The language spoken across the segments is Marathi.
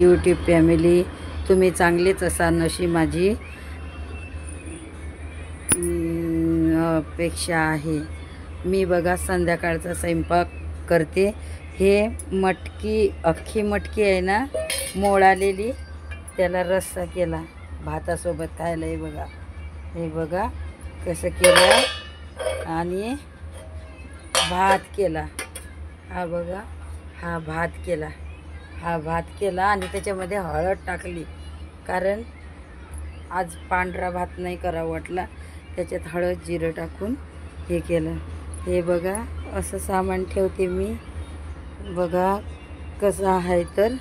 यूट्यूब फॅमिली, तुम्ही चांगलेच असाल अशी माझी अपेक्षा आहे। मी बघा संध्याकाळचा स्वयंपाक करते। हे मटकी, अख्खी मटकी आहे ना, मोड आलेली, त्याला रस्सा केला भातासोबत खायला। हे बघा कसं केलं। आणि भात केला, हा बघा, हा भात केला आणि त्याच्यामध्ये हळद टाकली, कारण आज पांढरा भात नाही करावा वाटला, त्याच्यात हळद जिरं टाकून हे केलं। हे बघा असं सामान ठेवते मी, बघा कसं आहे। तर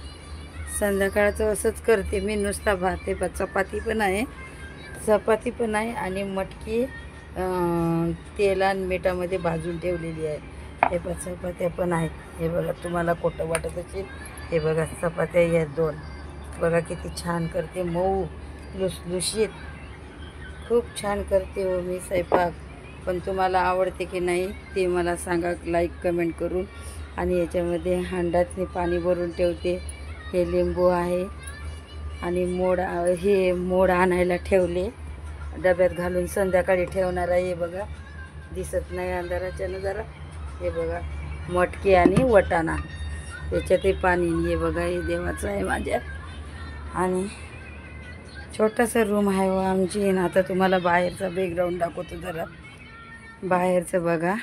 संध्याकाळचं असंच करते मी, नुसता भात आहे, चपाती पण आहे आणि मटकी तेल आणि मिठामध्ये भाजून ठेवलेली आहे। हे चपात्या पण आहेत, हे बघा, तुम्हाला खोटं वाटत असेल, हे बघा चपात्या या 2, बघा किती छान करते, मऊ लुसलुशीत, खूप छान करते हो मी स्वयंपाक। पण तुम्हाला आवडते की नाही ते मला सांगा लाईक कमेंट करून। आणि याच्यामध्ये हांड्यातनी पाणी भरून ठेवते। हे लिंबू आहे आणि मोड आणायला ठेवले, डब्यात घालून संध्याकाळी ठेवणार आहे। हे बघा दिसत नाही अंधाराच्यानं जरा, हे बघा मटकी आणि वटाणा, त्याच्यात पाणी, हे बघा हे देवाचं आहे माझ्या। आणि छोटासा रूम आहे व आमची। आता तुम्हाला बाहेरचा बॅकग्राऊंड दाखवतो जरा, बाहेरचं बघा।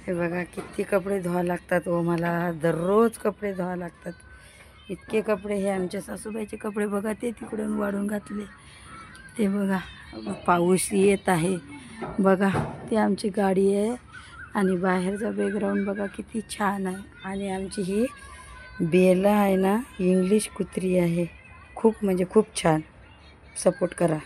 हे बघा किती कपडे धुवा लागतात व मला दररोज कपडे धुवा लागतात, इतके कपडे। हे आमच्या सासूबाईचे कपडे बघा, ते तिकडून वाढून घातले, ते बघा पाऊस येत आहे, बघा ते आमची गाडी आहे। आणि बाहेरचा बॅकग्राऊंड बघा किती छान आहे। आणि आमची ही बेला आहे ना, इंग्लिश कुत्री आहे, खूप म्हणजे खूप छान। सपोर्ट करा।